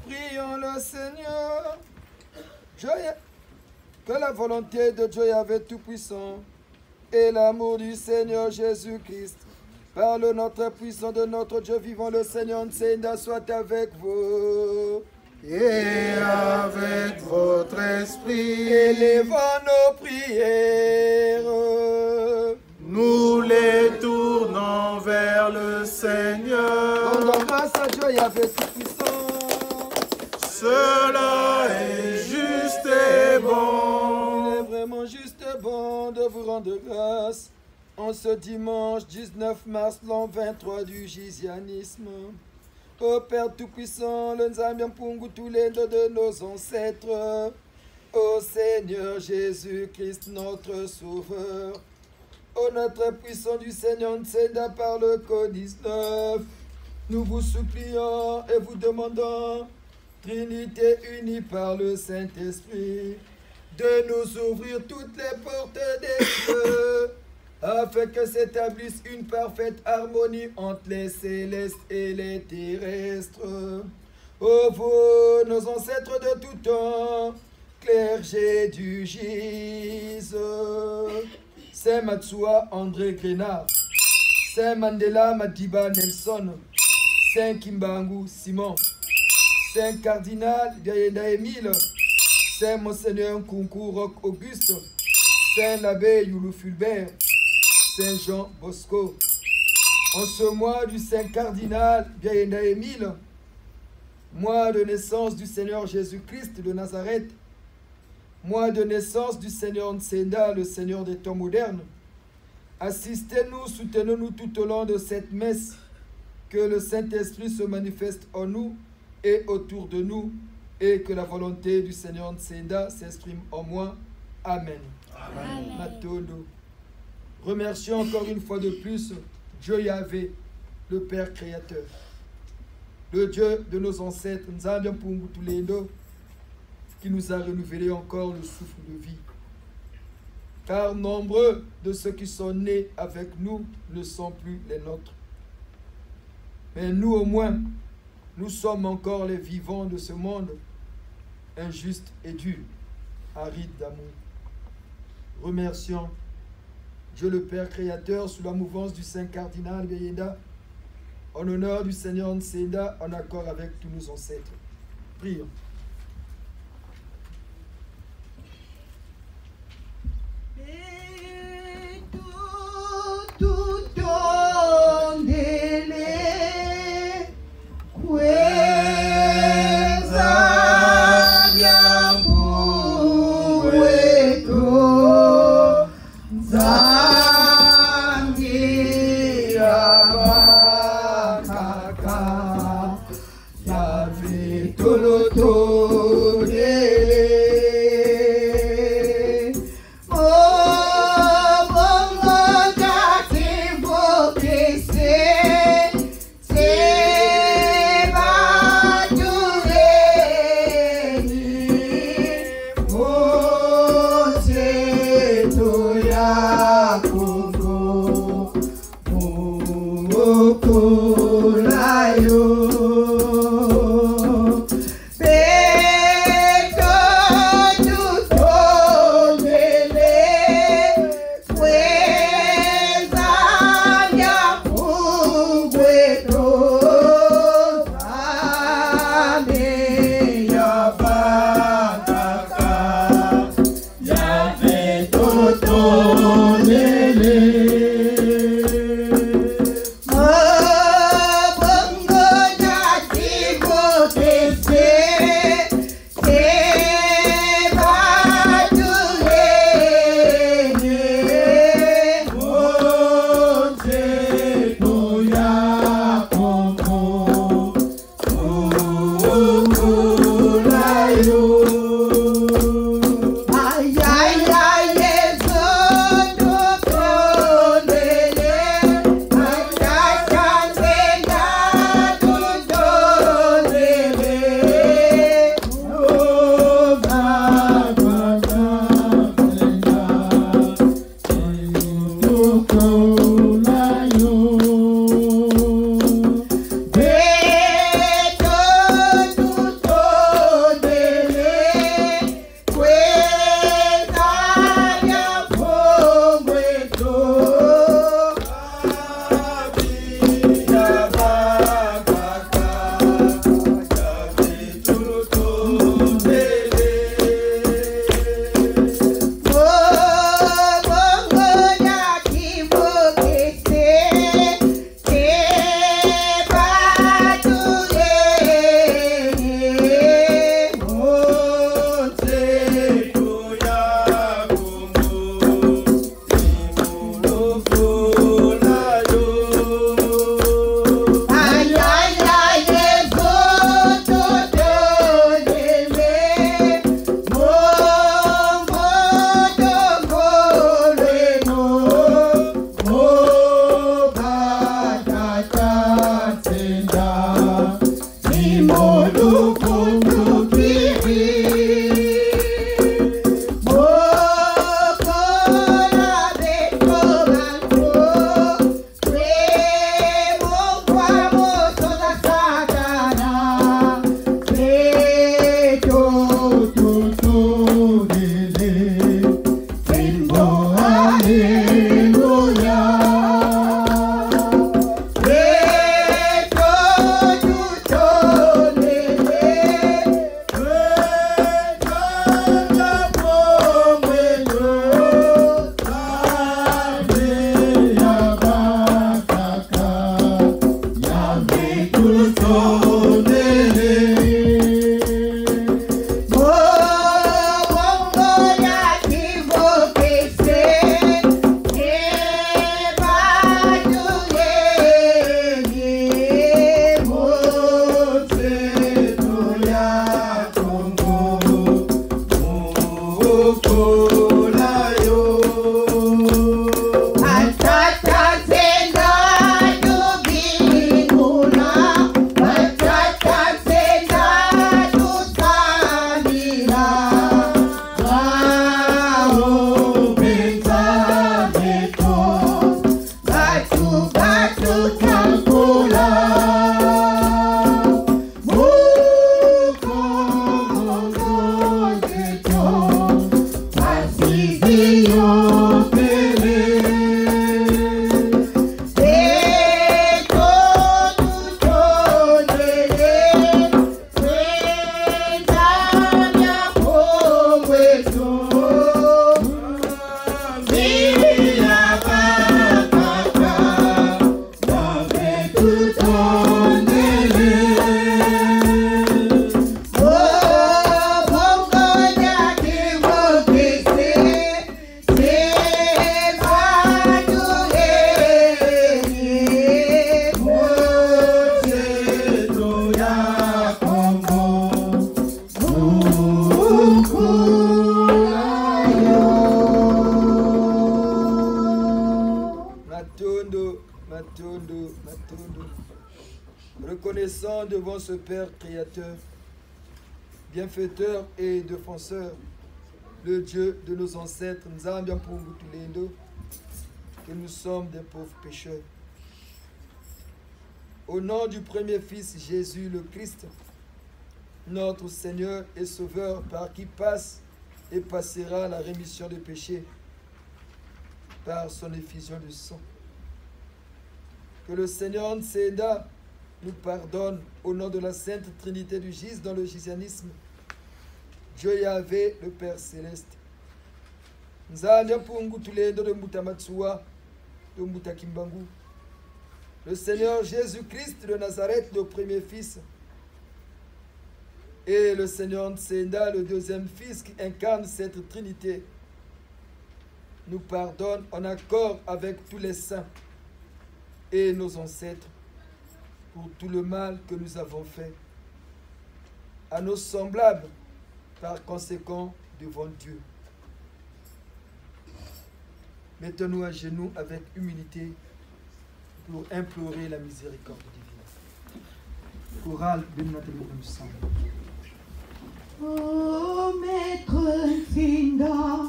Prions le Seigneur. Joyeux. Que la volonté de Dieu Yahvé Tout-Puissant et l'amour du Seigneur Jésus-Christ, par le notre puissant de notre Dieu vivant, le Seigneur Nsenda, soit avec vous. Et avec votre esprit. Élevons nos prières. Nous les tournons vers le Seigneur. Rendons grâce à Dieu Yahvé Tout-Puissant. Cela est juste et bon. Il est vraiment juste et bon de vous rendre grâce en ce dimanche 19 mars, l'an 23 du Gisianisme. Ô Père Tout-Puissant, le Nzambiampungu, tous les deux de nos ancêtres, ô Seigneur Jésus-Christ, notre Sauveur, ô notre puissant du Seigneur Nsenda par le code 19, nous vous supplions et vous demandons, Trinité unie par le Saint-Esprit, de nous ouvrir toutes les portes des cieux, afin que s'établisse une parfaite harmonie entre les célestes et les terrestres. Ô vous, nos ancêtres de tout temps, clergé du Gise, Saint Matsua André Grenard, Saint Mandela Madiba Nelson, Saint Kimbangu Simon, Saint Cardinal Gayenda Émile, Saint Monseigneur Nkunku Roch Auguste, Saint l'abbé Youlou Fulbert, Saint Jean Bosco. En ce mois du Saint Cardinal Gayenda Émile, mois de naissance du Seigneur Jésus-Christ de Nazareth, mois de naissance du Seigneur Nsenda, le Seigneur des temps modernes, assistez-nous, soutenez-nous tout au long de cette messe, que le Saint-Esprit se manifeste en nous et autour de nous, et que la volonté du Seigneur Nsenda s'exprime en moi. Amen. Amen. Matondo. Remercions encore une fois de plus Dieu Yahvé, le Père Créateur, le Dieu de nos ancêtres, Nzambiampungu Tulendo, qui nous a renouvelé encore le souffle de vie. Car nombreux de ceux qui sont nés avec nous ne sont plus les nôtres. Mais nous au moins, nous sommes encore les vivants de ce monde, injuste et dur, aride d'amour. Remercions Dieu le Père Créateur sous la mouvance du Saint Cardinal Gayenda, en honneur du Seigneur Nsenda, en accord avec tous nos ancêtres. Prions. Reconnaissant devant ce Père créateur, bienfaiteur et défenseur, le Dieu de nos ancêtres, que nous sommes des pauvres pécheurs. Au nom du premier Fils Jésus le Christ, notre Seigneur et Sauveur, par qui passe et passera la rémission des péchés, par son effusion de sang. Que le Seigneur Nsenda nous pardonne au nom de la Sainte Trinité du Gis dans le gisianisme. Dieu Yahvé, le Père Céleste. Le Seigneur Jésus-Christ de Nazareth, le premier fils, et le Seigneur Nsenda, le deuxième fils qui incarne cette Trinité, nous pardonne en accord avec tous les saints et nos ancêtres pour tout le mal que nous avons fait à nos semblables, par conséquent devant Dieu. Mettons-nous à genoux avec humilité pour implorer la miséricorde divine. Chorale de notre sang. Oh Maître Nsinda,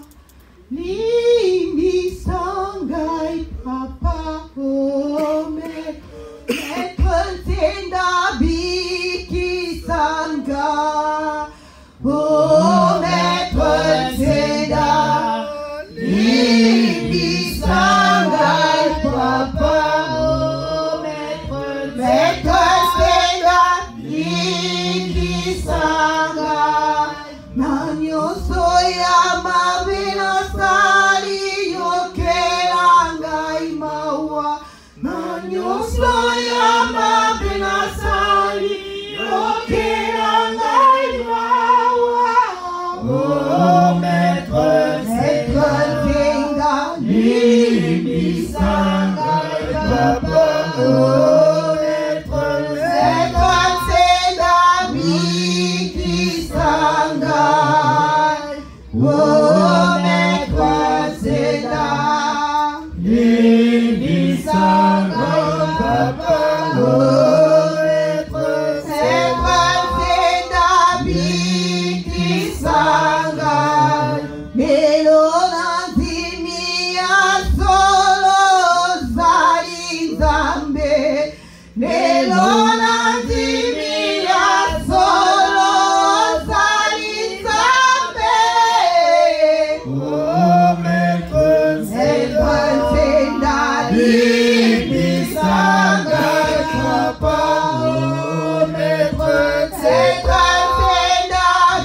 Limbi Sangai Papa, oh Maître Nsinda, Biki Sanga, oh Maître Nsinda, Limbi Sangai Papa, oh Maître Nsinda, Biki Sanga, Nanyo Soya Mavina Sali Yokelanga Imawa, Nanyo Soya Mavina Sali Yokelanga Imawa, oh Maître Nsinda, Limbi Sanga Papa, oh Maître Nsinda, Biki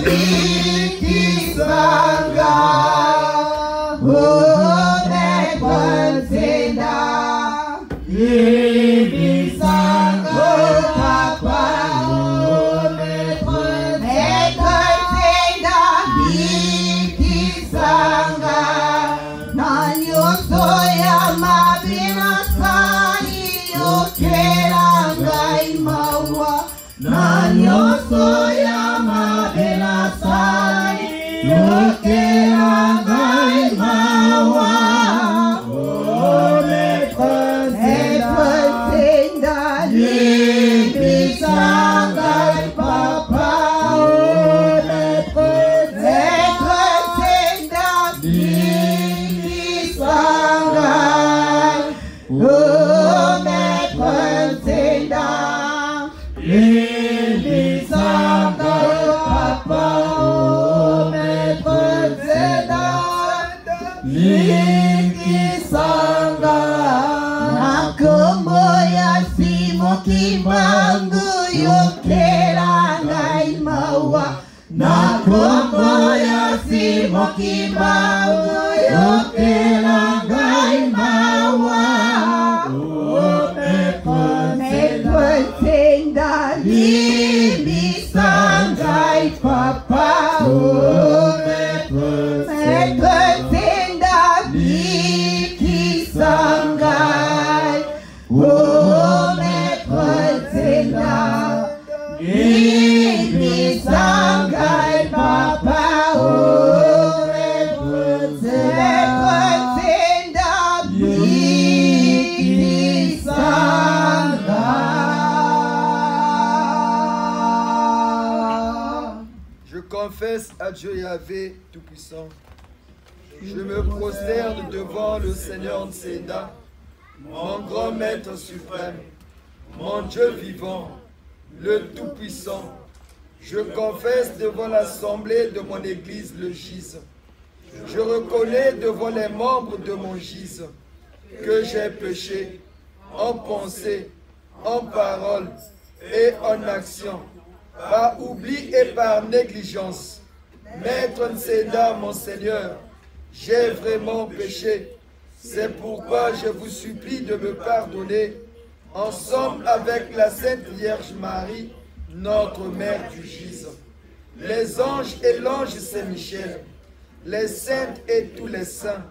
Bikisanga, Omeponsenda, Bikisanga, Papa, Omeponsenda, Bikisanga, Nanyosoya Mabinasani, Yokelanga Imawa, Nanyosoya Mabinasani, Yokelanga Imawa, Omeponsenda, Bikisanga, Papa, Omeponsenda, Bikisanga, Omeponsenda, Bikisanga, Papa, Omeponsenda, Bikisanga, Nakomoya Simo Kibangu, Yokelanga Imawa, Nakomoya Simo Kibangu, Yokelanga Imawa, Omeponsenda, Bikisanga, Papa, Omeponsenda, Bikisanga, Omeponsenda, Bikisanga, Papa, Omeponsenda, Bikisanga. Je confesse à Dieu Yahvé Tout-Puissant. Je me prosterne devant le Seigneur Nsenda, mon grand Maître suprême, mon Dieu vivant, le Tout-Puissant. Je confesse devant l'assemblée de mon Église le Gise. Je reconnais devant les membres de mon Gise que j'ai péché en pensée, en parole et en action, par oubli et par négligence. Maître Nsenda, mon Seigneur, j'ai vraiment péché. C'est pourquoi je vous supplie de me pardonner, ensemble avec la Sainte Vierge Marie, notre Mère du Gise, les anges et l'ange Saint-Michel, les saintes et tous les saints,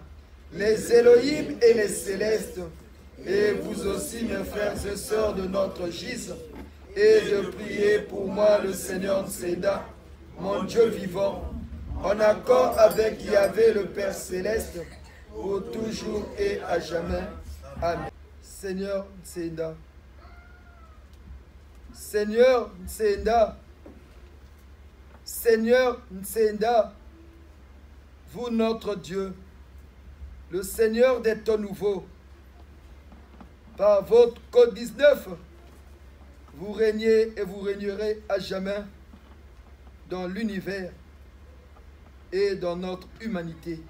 les Élohim et les célestes, et vous aussi, mes frères et sœurs de notre Gise, et de prier pour moi le Seigneur Nsenda, mon Dieu vivant, en accord avec Yahvé le Père Céleste, pour toujours et à jamais. Amen. Seigneur Nsenda, Seigneur Nsenda, Seigneur Nsenda, vous notre Dieu, le Seigneur des temps nouveaux, par votre code 19, vous régnez et vous régnerez à jamais dans l'univers et dans notre humanité.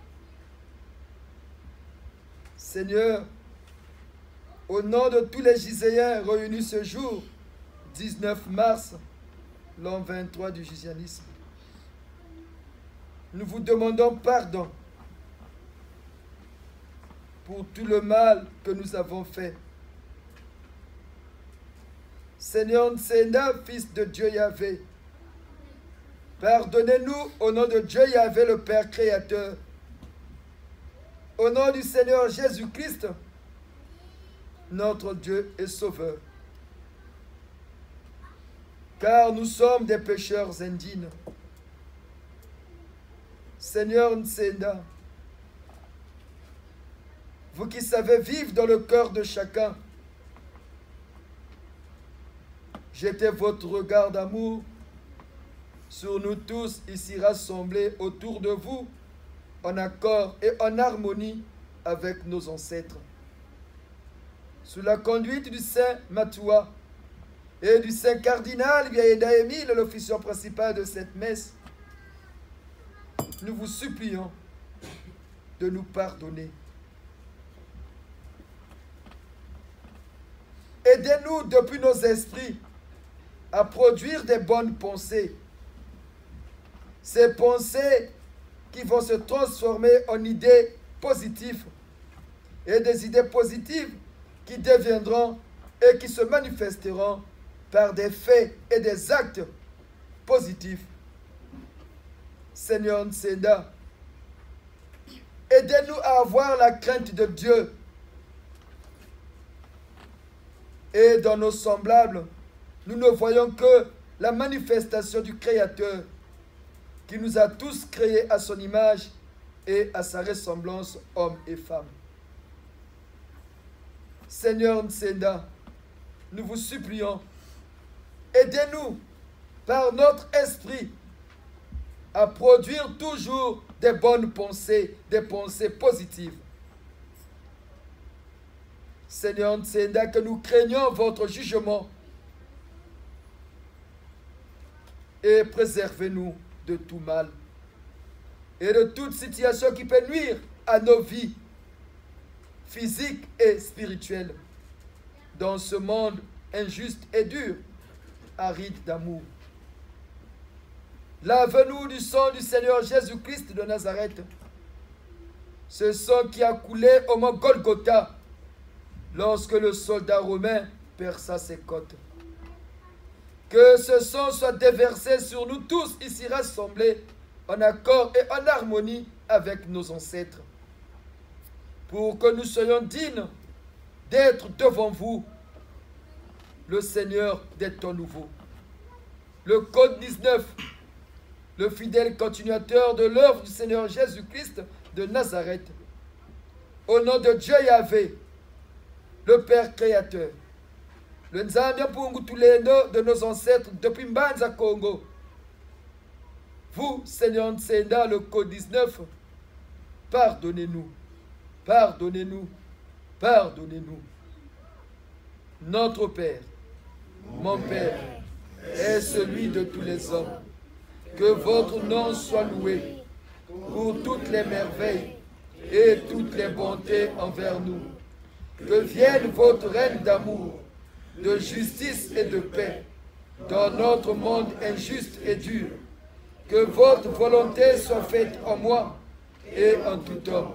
Seigneur, au nom de tous les Giséens réunis ce jour, 19 mars, l'an 23 du giséanisme, nous vous demandons pardon pour tout le mal que nous avons fait. Seigneur Nsenda, Fils de Dieu Yahvé, pardonnez-nous au nom de Dieu Yahvé, le Père Créateur, au nom du Seigneur Jésus-Christ, notre Dieu et Sauveur. Car nous sommes des pécheurs indignes. Seigneur Nsenda, vous qui savez vivre dans le cœur de chacun, jetez votre regard d'amour sur nous tous ici rassemblés autour de vous, en accord et en harmonie avec nos ancêtres. Sous la conduite du Saint Matoua et du Saint Cardinal Biaïda Émile, l'officiant principal de cette messe, nous vous supplions de nous pardonner. Aidez-nous depuis nos esprits à produire des bonnes pensées ces pensées qui vont se transformer en idées positives et des idées positives qui deviendront et qui se manifesteront par des faits et des actes positifs. Seigneur Nsenda, aidez-nous à avoir la crainte de Dieu. Et dans nos semblables, nous ne voyons que la manifestation du Créateur qui nous a tous créés à son image et à sa ressemblance, hommes et femmes. Seigneur Nsenda, nous vous supplions, aidez-nous par notre esprit à produire toujours des bonnes pensées, des pensées positives. Seigneur Nsenda, que nous craignons votre jugement et préservez-nous de tout mal et de toute situation qui peut nuire à nos vies physiques et spirituelles dans ce monde injuste et dur, aride d'amour. Lave-nous du sang du Seigneur Jésus-Christ de Nazareth, ce sang qui a coulé au mont Golgotha lorsque le soldat romain perça ses côtes. Que ce sang soit déversé sur nous tous ici rassemblés en accord et en harmonie avec nos ancêtres, pour que nous soyons dignes d'être devant vous, le Seigneur des temps nouveaux. Le Code 19, le fidèle continuateur de l'œuvre du Seigneur Jésus-Christ de Nazareth, au nom de Dieu Yahvé, le Père créateur, le Nzambi Mpungu Tulendo de nos ancêtres depuis Mbanza Congo. Vous, Seigneur Nsenda, le Code 19, pardonnez-nous, pardonnez-nous, pardonnez-nous. Notre Père, mon Père, est celui de tous les hommes. Que votre nom soit loué pour toutes les merveilles et toutes les bontés envers nous. Que vienne votre règne d'amour, de justice et de paix dans notre monde injuste et dur. Que votre volonté soit faite en moi et en tout homme.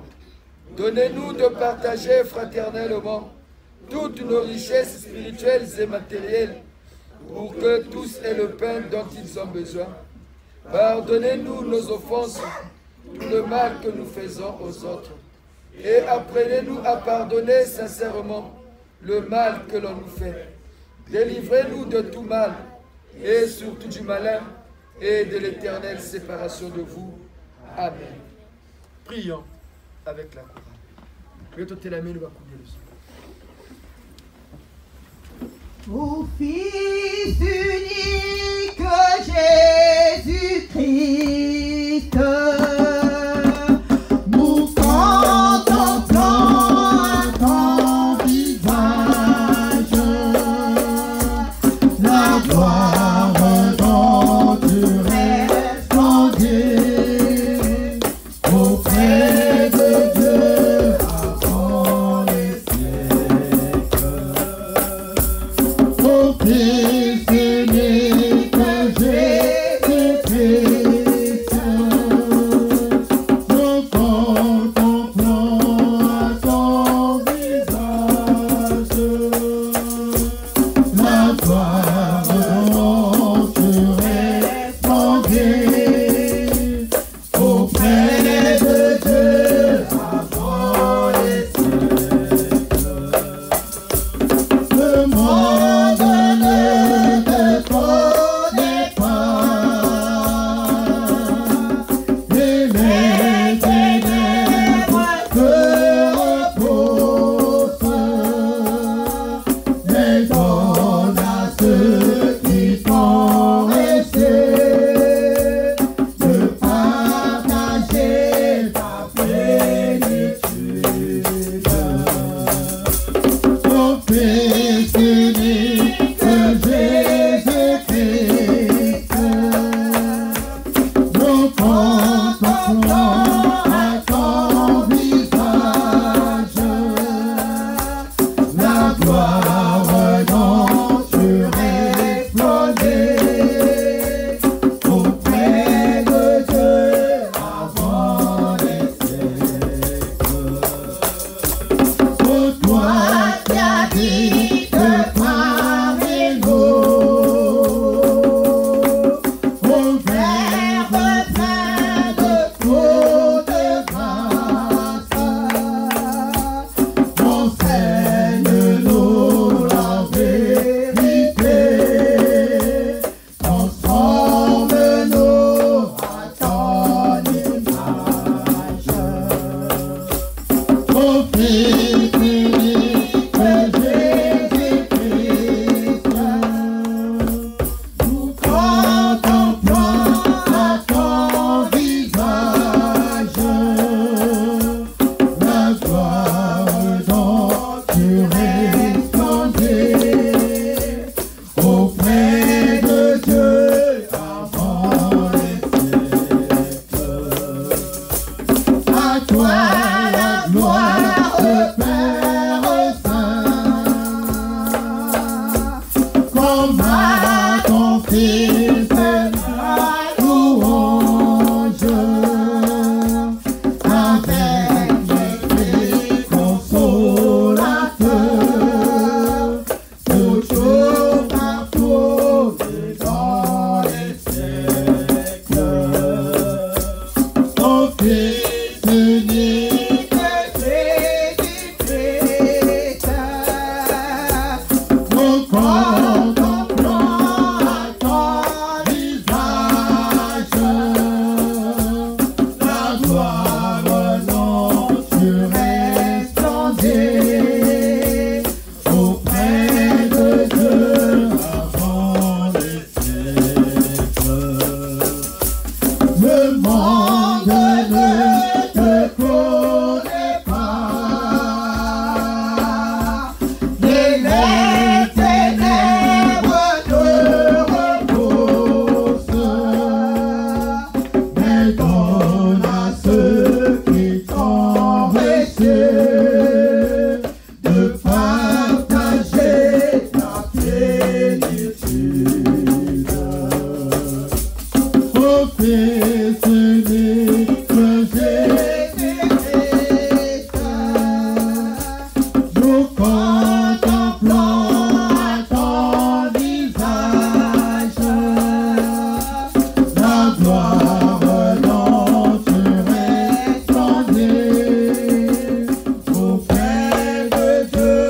Donnez-nous de partager fraternellement toutes nos richesses spirituelles et matérielles pour que tous aient le pain dont ils ont besoin. Pardonnez-nous nos offenses, tout le mal que nous faisons aux autres. Et apprenez-nous à pardonner sincèrement le mal que l'on nous fait. Délivrez-nous de tout mal, et surtout du malin, et de l'éternelle séparation de vous. Amen. Prions avec la chorale. Ô Fils unique Jésus-Christ, nous contemplons à ton visage la gloire dont tu resplendis auprès de Dieu avant les siècles. Ô Fils unique Jésus-Christ, le monde ne te connaît pas, et les ténèbres te reposent, mais donne à ceux qui t'ont reçu de partager ta plénitude. Au Fils unique que Jésus-Christ, nous contemplons à ton visage la gloire dont tu resplendis auprès de Dieu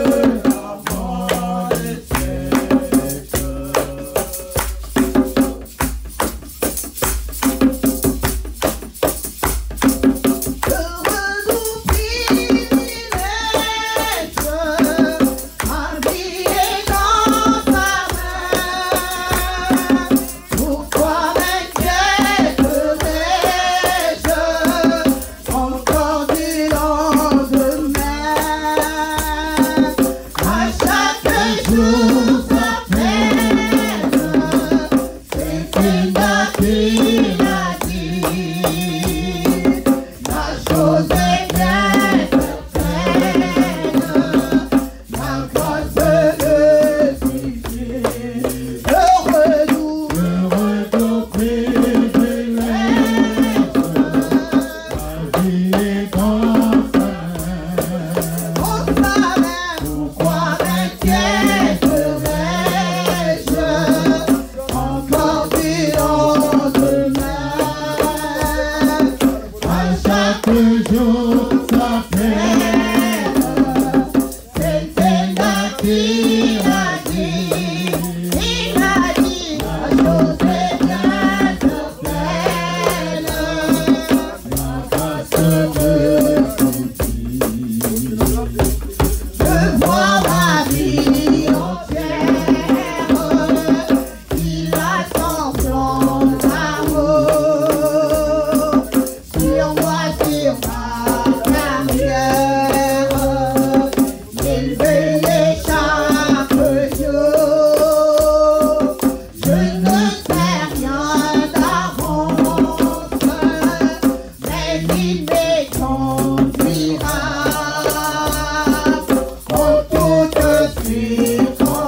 avant les siècles. Heureux nous privilèges, habillés dans ta main. Pourquoi m'inquiéterais-je encore du lendemain? À chaque jour sa peine, c'est une qui m'a dit. La chose est bien certaine, la grâce de suffit. Heureux nous privilèges, habillés dans ta main. Pourquoi m'inquiéterais-je encore du lendemain? À chaque jour sa peine, c'est Seigneur qui m'a dit. Il m'a dit, la chose est bien certaine, la grâce me suffit. Je vois ma vie entière qui attend ton amour sur moi, sur ma carrière, élever chaque jour. Je ne sais rien d'avance, mais il me conduira en toutes circonstances.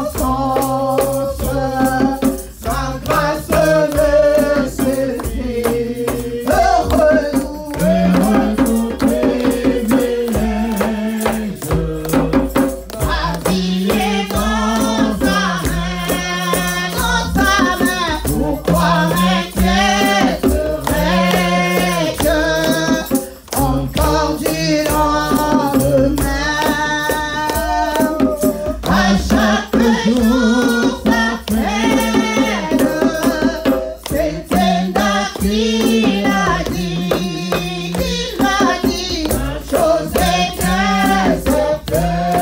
Sa grâce me suffit. Heureux nous privilèges, habillés dans ta main. Pourquoi m'inquiéterais-je encore du lendemain? À chaque jour sa peine, c'est Seigneur qui l'a dit. Il m'a dit, la chose est bien certaine,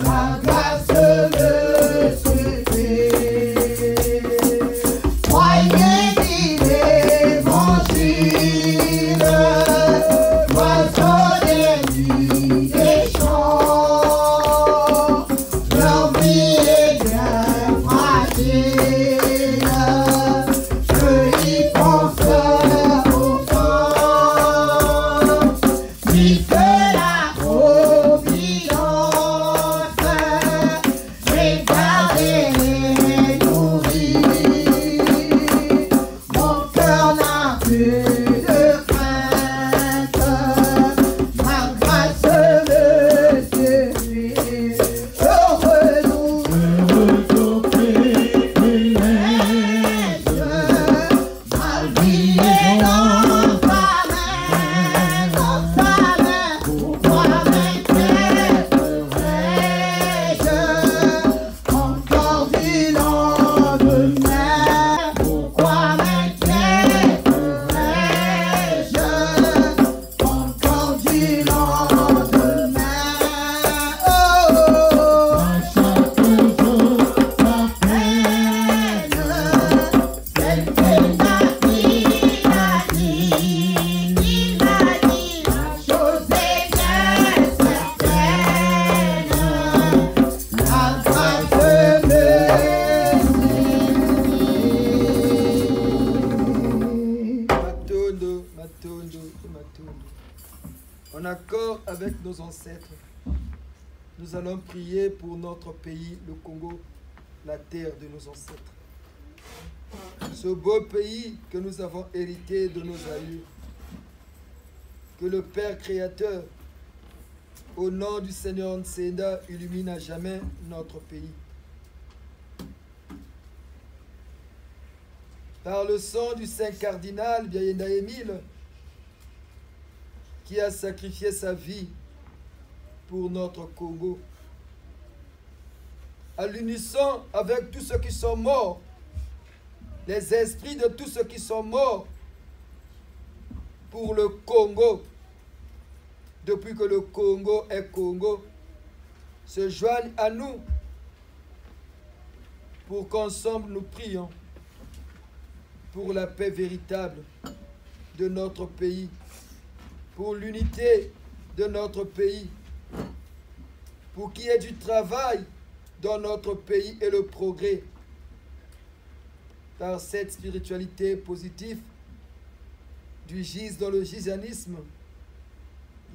la grâce me suffit. Croyez l'évangile, moissonnez-lui des champs. Leur vie est bien fragile, je y pense autant. Puisque la providence les garde et les nourrit, mon cœur n'a plus de crainte, ma grâce me suffit. Heureux nous privilèges, habillés dans ta main, pourquoi m'inquiéterais-je encore du lendemain? Pourquoi m'inquiéterais-je encore du lendemain? Oh, à chaque jour sa peine, c'est Seigneur qui En accord avec nos ancêtres, nous allons prier pour notre pays, le Congo, la terre de nos ancêtres. Ce beau pays que nous avons hérité de nos aïeux. Que le Père Créateur, au nom du Seigneur Nsenda, illumine à jamais notre pays. Par le sang du Saint Cardinal Biayenda Émile, qui a sacrifié sa vie pour notre Congo. À l'unisson avec tous ceux qui sont morts, les esprits de tous ceux qui sont morts pour le Congo, depuis que le Congo est Congo, se joignent à nous pour qu'ensemble nous prions pour la paix véritable de notre pays, pour l'unité de notre pays, pour qu'il y ait du travail dans notre pays et le progrès. Par cette spiritualité positive du GIS dans le gisianisme,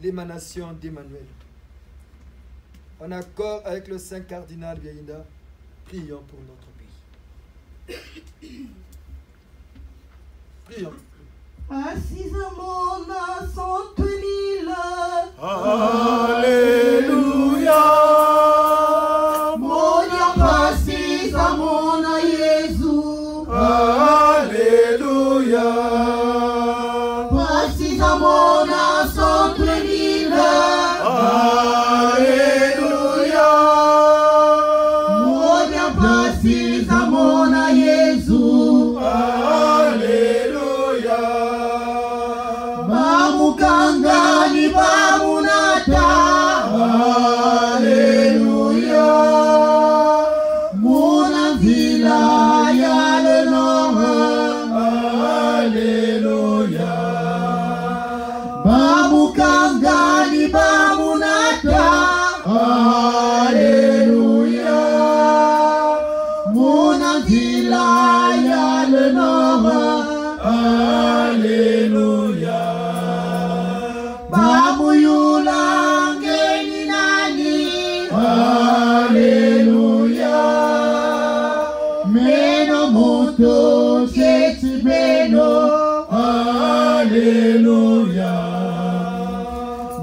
l'émanation d'Emmanuel. En accord avec le Saint Cardinal Biayenda, prions pour notre pays. Prions. Assis à mon âme mille. Alléluia. Mon âme assis à mon Jésus. Alléluia. Assis à mon âme mille. Alléluia. Mon âme assis à mon Jésus. Alléluia. Bamukangani bamunata. Alléluia. Munavila ya le nom. Alléluia. Bamukangani bamunata. Alléluia. Munavila ya le nom. Alléluia. Bamuyulangeni nani. Alléluia. Meno muto cheti beno. Alléluia.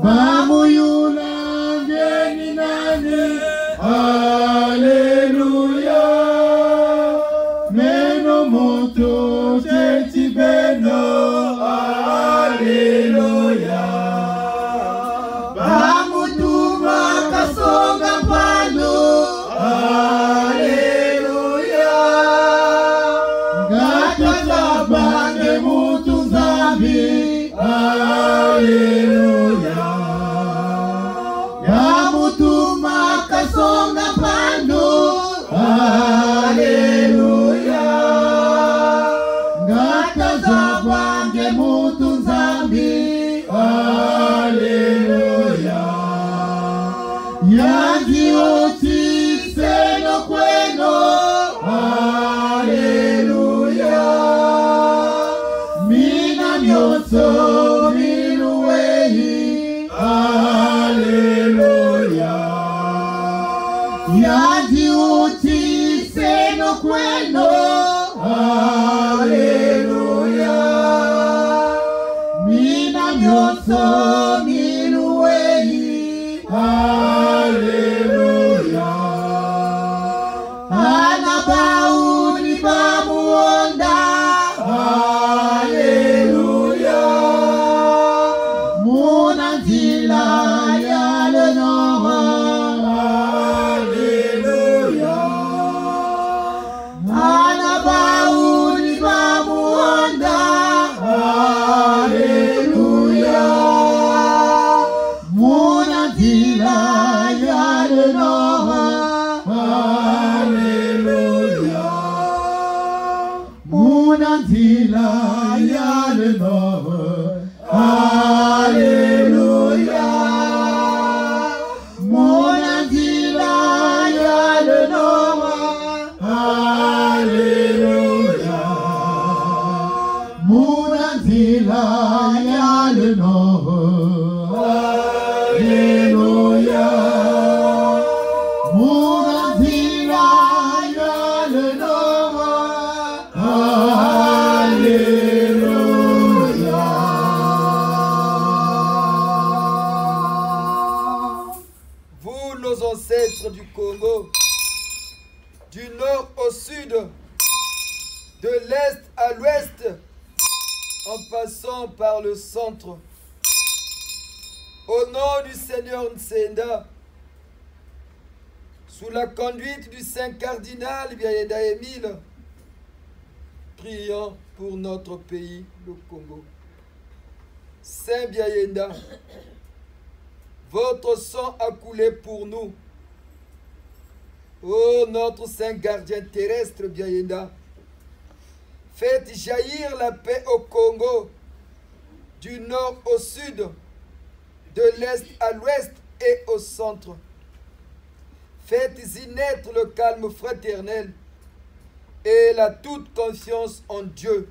Bamuyulangeni nani. Alléluia. Meno muto cheti beno. Alléluia. Bamutuma kasonga pano. Alléluia. Gata bange mutu zambi. Alléluia. Yamutuma kasonga pano. Alléluia. Gata bange mutu zambi. Alléluia. Yangi oti seno kweno. Alléluia. Mina myoso miluwehi. Alléluia. Yangi oti seno kweno. Alléluia. Mina myoso miluwehi. Alléluia. Anabauni bamuonda. Alléluia. Munazila ya le nom. Alléluia. Anabauni bamuonda. Alléluia. Munazila ya le nom. Alléluia. Munazila ya le nom. Alléluia. Munazila ya le nom. Alléluia. Munazila ya le nom. à l'ouest, en passant par le centre. Au nom du Seigneur Nsenda, sous la conduite du Saint Cardinal Biayenda Émile, prions pour notre pays, le Congo. Saint Biayenda, votre sang a coulé pour nous. Ô notre Saint Gardien terrestre Biayenda, faites jaillir la paix au Congo, du nord au sud, de l'est à l'ouest et au centre. Faites-y naître le calme fraternel et la toute confiance en Dieu.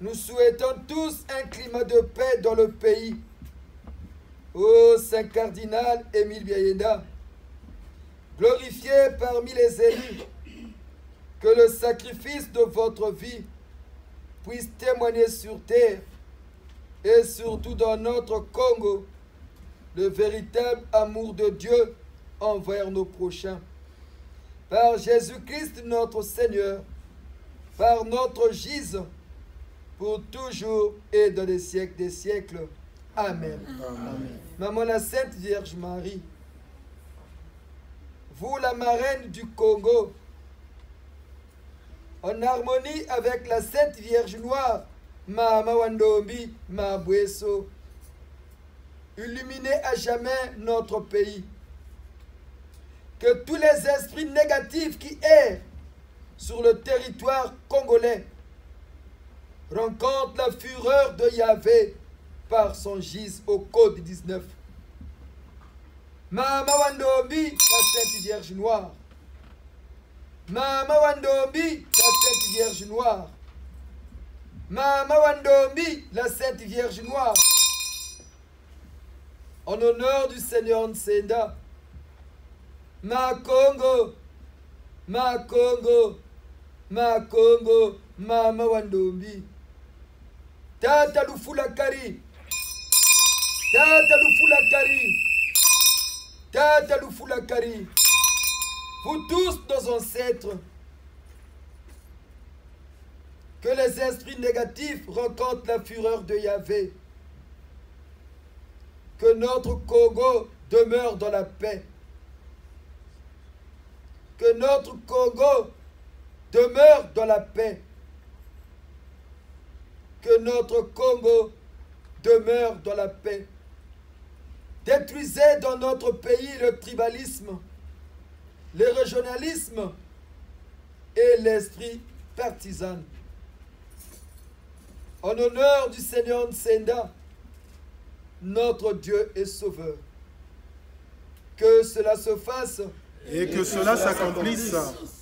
Nous souhaitons tous un climat de paix dans le pays. Ô Saint Cardinal Émile Biayenda, glorifié parmi les élus, que le sacrifice de votre vie puisse témoigner sur terre et surtout dans notre Congo le véritable amour de Dieu envers nos prochains. Par Jésus-Christ notre Seigneur, par notre Gise, pour toujours et dans les siècles des siècles. Amen. Amen. Maman la Sainte Vierge Marie, vous la marraine du Congo, en harmonie avec la Sainte Vierge Noire, Mama Wandombi, Ma Bweso, illuminez à jamais notre pays. Que tous les esprits négatifs qui errent sur le territoire congolais rencontrent la fureur de Yahvé par son gise au code 19. Mama Wandombi, la Sainte Vierge Noire. Mama Wandombi, la Sainte Vierge Noire. Mama Wandombi, la Sainte Vierge Noire. En honneur du Seigneur Nsenda, Ma Congo, Ma Congo, Ma Congo, Mama Wandombi. Tata Lufula Kari, Tata Lufula Kari, Tata Lufula Kari. Vous tous, nos ancêtres, que les esprits négatifs rencontrent la fureur de Yahvé. Que notre Congo demeure dans la paix. Que notre Congo demeure dans la paix. Que notre Congo demeure dans la paix. Détruisez dans notre pays le tribalisme, le régionalisme et l'esprit partisan. En honneur du Seigneur Nsenda, notre Dieu et Sauveur. Que cela se fasse. Et que cela s'accomplisse.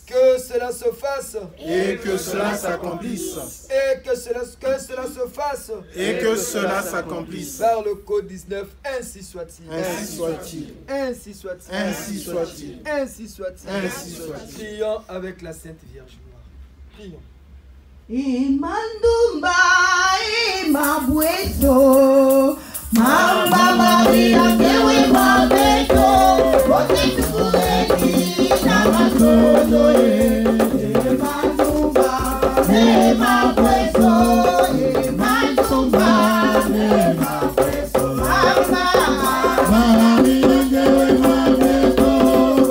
Que cela se fasse. Et que cela s'accomplisse. Et que cela se fasse. Et que cela s'accomplisse. Par le code 19, ainsi soit-il. Ainsi soit-il. Ainsi soit-il. Ainsi soit-il. Ainsi soit-il. Ainsi soit-il. Prions avec la Sainte Vierge Noire. Prions. Imandumba, imabweso, Mamba Maria, kewe mabeto, wote tukueni na matoto Imandumba, imabweso, Imandumba, imabweso, Mamba Maria, kewe mabeto,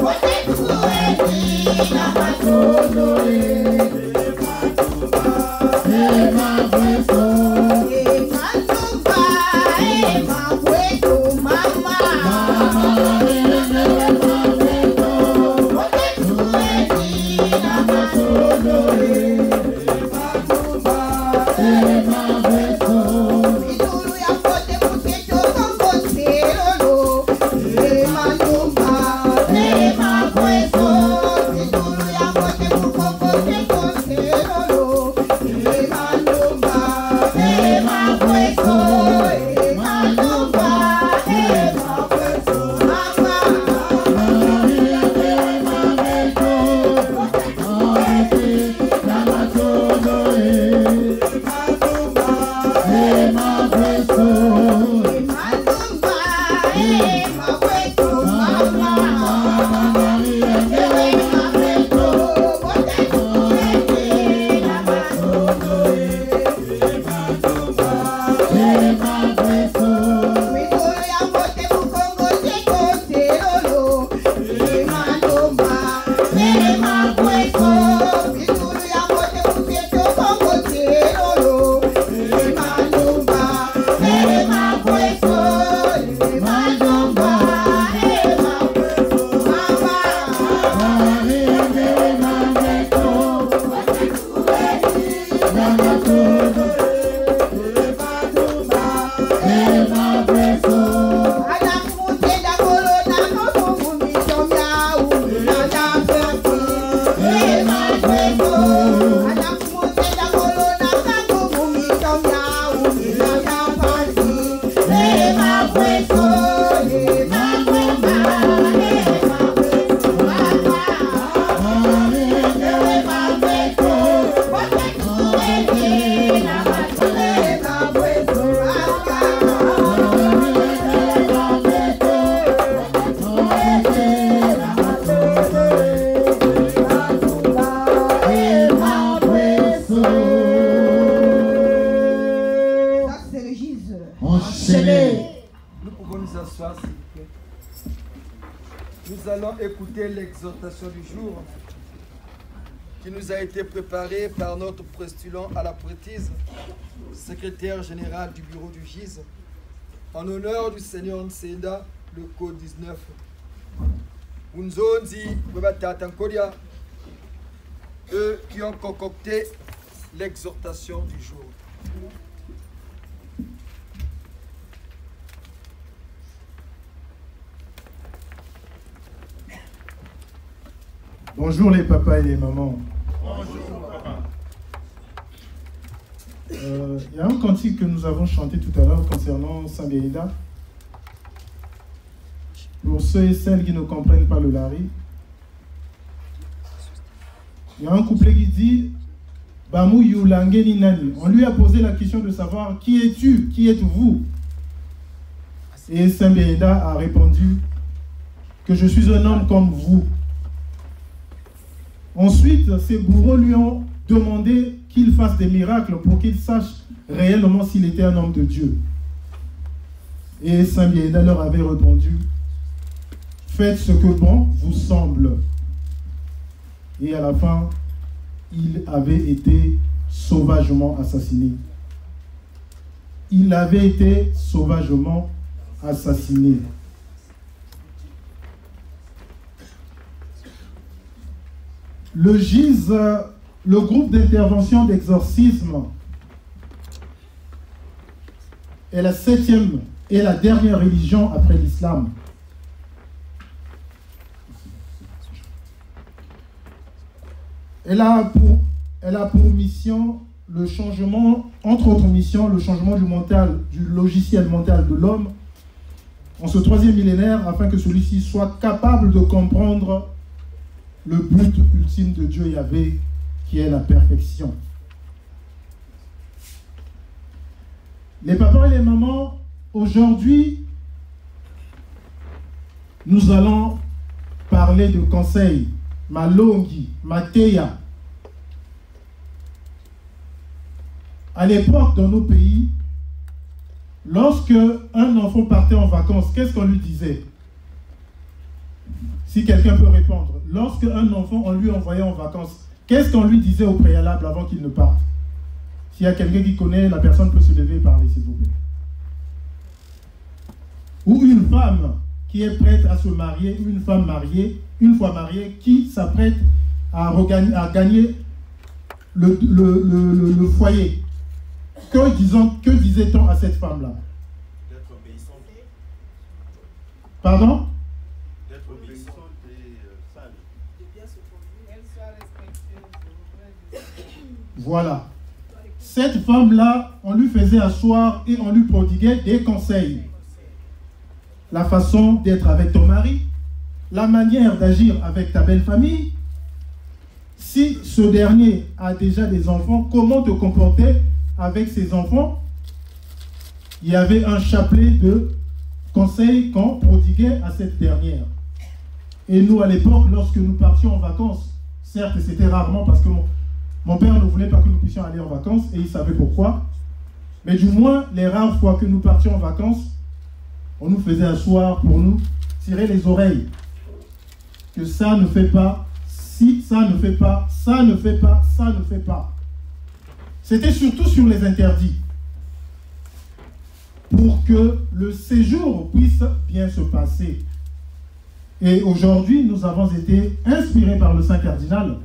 wote tukueni na matoto Nous allons écouter l'exhortation du jour qui nous a été préparée par notre postulant à la prêtrise, secrétaire général du bureau du GIZ, en honneur du Seigneur Nsenda, le code 19. Unzonzi, Tankodia, eux qui ont concocté l'exhortation du jour. Bonjour les papas et les mamans. Bonjour papa. Il y a un cantique que nous avons chanté tout à l'heure concernant Saint Béida. Pour ceux et celles qui ne comprennent pas le lari, il y a un couplet qui dit Bamou Yulangeni Nani. On lui a posé la question de savoir qui es-tu, qui êtes-vous? Et Saint Béida a répondu que je suis un homme comme vous. Ensuite, ses bourreaux lui ont demandé qu'il fasse des miracles pour qu'il sache réellement s'il était un homme de Dieu. Et Saint Béida leur avait répondu, faites ce que bon vous semble. Et à la fin, il avait été sauvagement assassiné. Il avait été sauvagement assassiné. Le GIZ, le groupe d'intervention d'exorcisme, est la 7e et la dernière religion après l'islam. Elle a pour mission le changement, entre autres missions, le changement du logiciel mental de l'homme en ce 3e millénaire afin que celui-ci soit capable de comprendre le but ultime de Dieu Yahvé, qui est la perfection. Les papas et les mamans, aujourd'hui, nous allons parler de conseils, malongi, mateya. À l'époque, dans nos pays, lorsque un enfant partait en vacances, qu'est-ce qu'on lui disait? Si quelqu'un peut répondre. Lorsque un enfant, on lui envoyait en vacances, qu'est-ce qu'on lui disait au préalable avant qu'il ne parte? S'il y a quelqu'un qui connaît, la personne peut se lever et parler, s'il vous plaît. Ou une femme qui est prête à se marier, une femme mariée, une fois mariée, qui s'apprête à gagner le foyer. Que disait-on à cette femme-là? D'être obéissante. Pardon? D'être obéissante et sale. Voilà. Cette femme-là, on lui faisait asseoir et on lui prodiguait des conseils. La façon d'être avec ton mari, la manière d'agir avec ta belle famille. Si ce dernier a déjà des enfants, comment te comporter avec ses enfants? Il y avait un chapelet de conseils qu'on prodiguait à cette dernière. Et nous, à l'époque, lorsque nous partions en vacances, certes, c'était rarement parce que mon père ne voulait pas que nous puissions aller en vacances et il savait pourquoi. Mais du moins, les rares fois que nous partions en vacances, on nous faisait asseoir pour nous tirer les oreilles. Que ça ne fait pas, si ça ne fait pas, ça ne fait pas, ça ne fait pas. C'était surtout sur les interdits. Pour que le séjour puisse bien se passer. Et aujourd'hui, nous avons été inspirés par le Saint Cardinal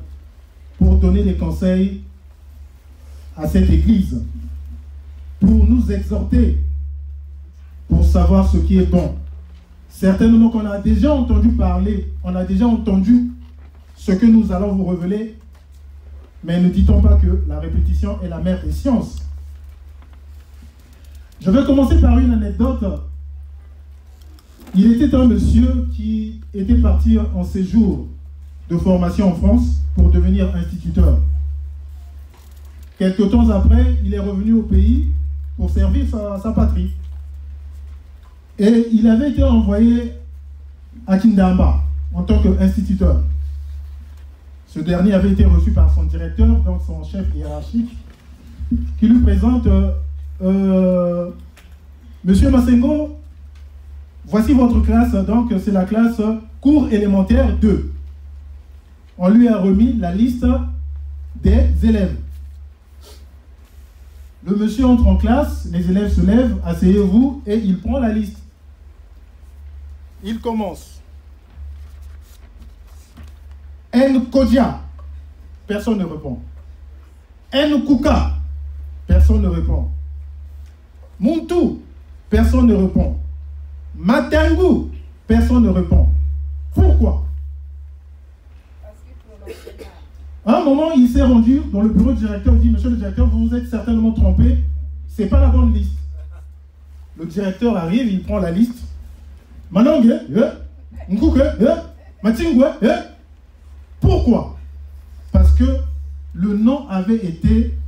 pour donner des conseils à cette église pour nous exhorter, pour savoir ce qui est bon. Certainement qu'on a déjà entendu parler, on a déjà entendu ce que nous allons vous révéler, mais ne dit-on pas que la répétition est la mère des sciences? Je vais commencer par une anecdote. Il était un monsieur qui était parti en séjour de formation en France pour devenir instituteur. Quelque temps après, il est revenu au pays pour servir sa patrie. Et il avait été envoyé à Kindamba en tant qu'instituteur. Ce dernier avait été reçu par son directeur, donc son chef hiérarchique, qui lui présente Monsieur Massengo, voici votre classe, donc c'est la classe cours élémentaire 2. On lui a remis la liste des élèves. Le monsieur entre en classe, les élèves se lèvent, asseyez-vous, et il prend la liste. Il commence. Nkodia, personne ne répond. Nkuka, personne ne répond. Muntu, personne ne répond. Matengu, personne ne répond. Pourquoi? À un moment, il s'est rendu dans le bureau du directeur, il dit, monsieur le directeur, vous vous êtes certainement trompé, c'est pas la bonne liste. Le directeur arrive, il prend la liste. Manangue, Nkuke, Matingwe, pourquoi? Parce que le nom avait été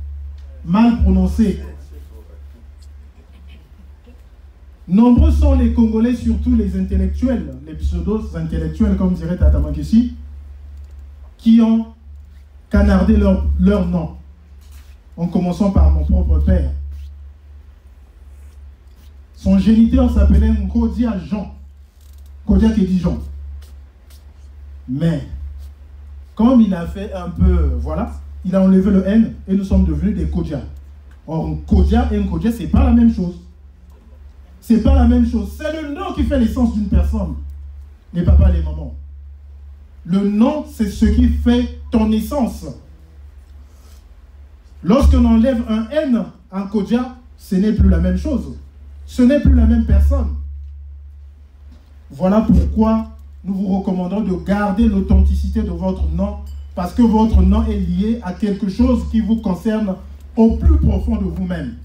mal prononcé. Nombreux sont les Congolais, surtout les intellectuels, les pseudo-intellectuels, comme dirait Tata Mankessi, qui ont canardé leur nom, en commençant par mon propre père. Son géniteur s'appelait Nkodia Jean. Kodia qui dit Jean. Mais, comme il a fait un peu, voilà, il a enlevé le N et nous sommes devenus des Kodia. Or, Kodia et Nkodia, c'est pas la même chose. C'est pas la même chose. C'est le nom qui fait l'essence d'une personne. Les papas, les mamans. Le nom, c'est ce qui fait ton essence. Lorsqu'on enlève un N en Kodia, ce n'est plus la même chose. Ce n'est plus la même personne. Voilà pourquoi nous vous recommandons de garder l'authenticité de votre nom, parce que votre nom est lié à quelque chose qui vous concerne au plus profond de vous-même.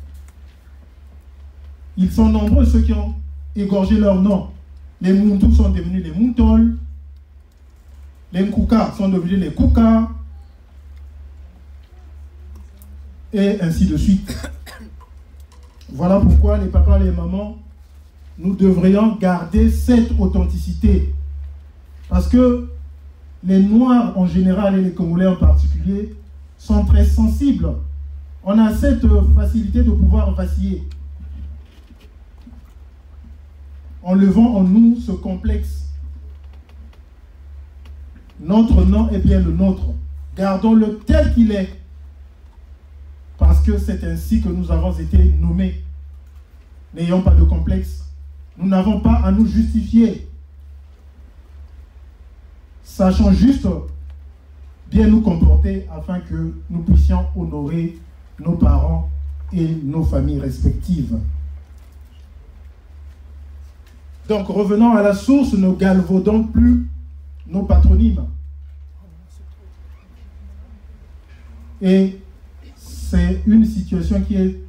Ils sont nombreux ceux qui ont égorgé leur nom. Les Muntu sont devenus les Muntol, les Nkuka sont devenus les Kuka, et ainsi de suite. Voilà pourquoi les papas et les mamans, nous devrions garder cette authenticité. Parce que les Noirs en général et les Congolais en particulier sont très sensibles. On a cette facilité de pouvoir vaciller. En levant en nous ce complexe. Notre nom est bien le nôtre. Gardons-le tel qu'il est. Parce que c'est ainsi que nous avons été nommés. N'ayons pas de complexe. Nous n'avons pas à nous justifier. Sachons juste bien nous comporter afin que nous puissions honorer nos parents et nos familles respectives. Donc revenons à la source, ne galvaudons plus nos patronymes. Et c'est une situation qui est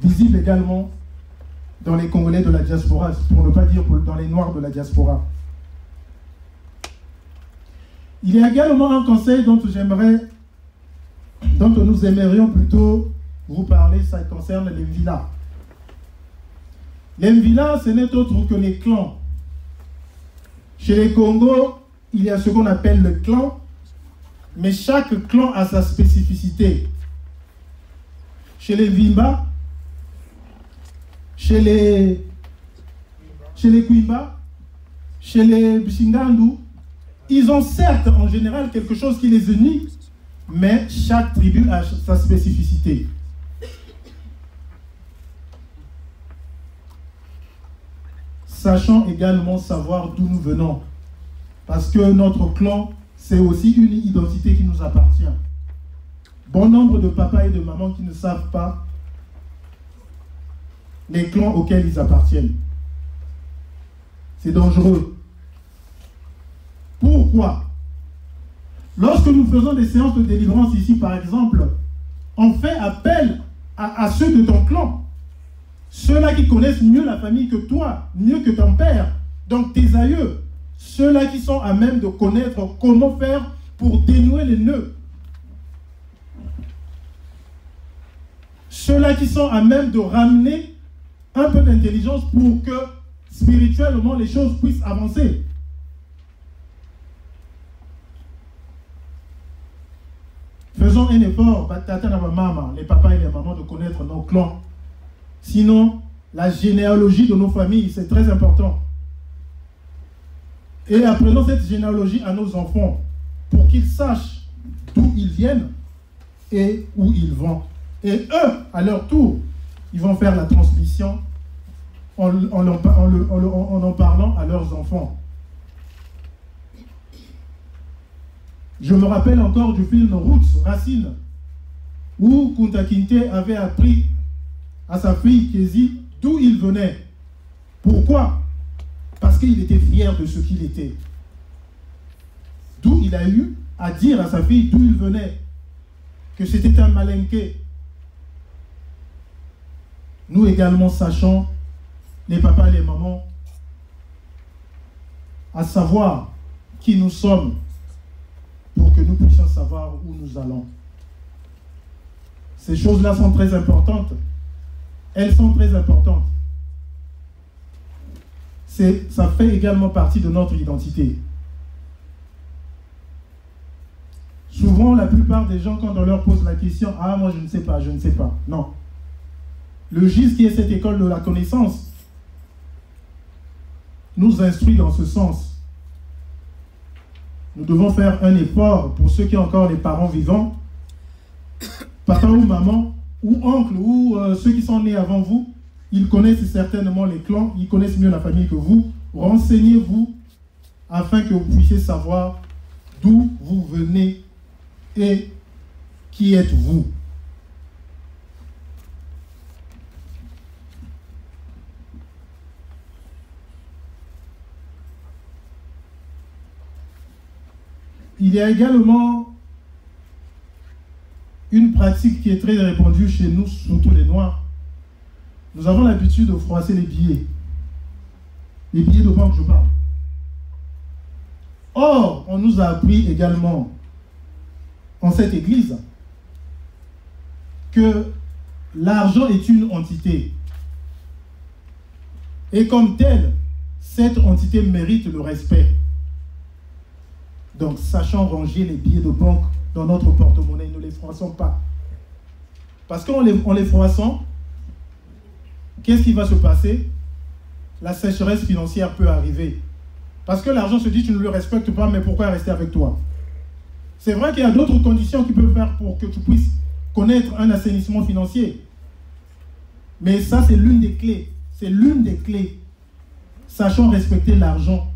visible également dans les Congolais de la diaspora, pour ne pas dire dans les Noirs de la diaspora. Il y a également un conseil dont nous aimerions plutôt vous parler, ça concerne les villas. Les villas, ce n'est autre que les clans. Chez les Congos, il y a ce qu'on appelle le clan, mais chaque clan a sa spécificité. Chez les Vimba, chez les Kwimba, chez les Bishingandu, ils ont certes en général quelque chose qui les unit, mais chaque tribu a sa spécificité. Sachant également savoir d'où nous venons, parce que notre clan, c'est aussi une identité qui nous appartient. bon nombre de papas et de mamans qui ne savent pas les clans auxquels ils appartiennent. C'est dangereux. Pourquoi? Lorsque nous faisons des séances de délivrance ici, par exemple, on fait appel à ceux de ton clan. Ceux-là qui connaissent mieux la famille que toi, mieux que ton père, donc tes aïeux. Ceux-là qui sont à même de connaître comment faire pour dénouer les nœuds. Ceux-là qui sont à même de ramener un peu d'intelligence pour que spirituellement les choses puissent avancer. Faisons un effort, les papas et les mamans, de connaître nos clans. Sinon, la généalogie de nos familles, c'est très important. Et apprenons cette généalogie à nos enfants pour qu'ils sachent d'où ils viennent et où ils vont. Et eux, à leur tour, ils vont faire la transmission en en parlant à leurs enfants. Je me rappelle encore du film Roots, Racine, où Kunta Kinte avait appris à sa fille Kézi d'où il venait. Pourquoi? Parce qu'il était fier de ce qu'il était. D'où il a eu à dire à sa fille d'où il venait, que c'était un malinqué. Nous également sachons, les papas et les mamans, à savoir qui nous sommes pour que nous puissions savoir où nous allons. Ces choses-là sont très importantes. Elles sont très importantes. Ça fait également partie de notre identité. Souvent, la plupart des gens, quand on leur pose la question, « Ah, moi je ne sais pas, je ne sais pas. » Non. Le GIS, qui est cette école de la connaissance, nous instruit dans ce sens. Nous devons faire un effort pour ceux qui ont encore les parents vivants, papa ou maman, ou oncle, ou ceux qui sont nés avant vous. Ils connaissent certainement les clans, ils connaissent mieux la famille que vous. Renseignez-vous afin que vous puissiez savoir d'où vous venez et qui êtes-vous. Il y a également une pratique qui est très répandue chez nous, surtout les Noirs. Nous avons l'habitude de froisser les billets. Les billets de banque, je parle. Or, on nous a appris également en cette église que l'argent est une entité. Et comme telle, cette entité mérite le respect. Donc, sachant ranger les billets de banque dans notre porte-monnaie, ne les froissons pas. Parce qu'en les froissant, qu'est-ce qui va se passer? La sécheresse financière peut arriver. Parce que l'argent se dit, tu ne le respectes pas, mais pourquoi rester avec toi? C'est vrai qu'il y a d'autres conditions qui peuvent faire pour que tu puisses connaître un assainissement financier. Mais ça, c'est l'une des clés. C'est l'une des clés. Sachons respecter l'argent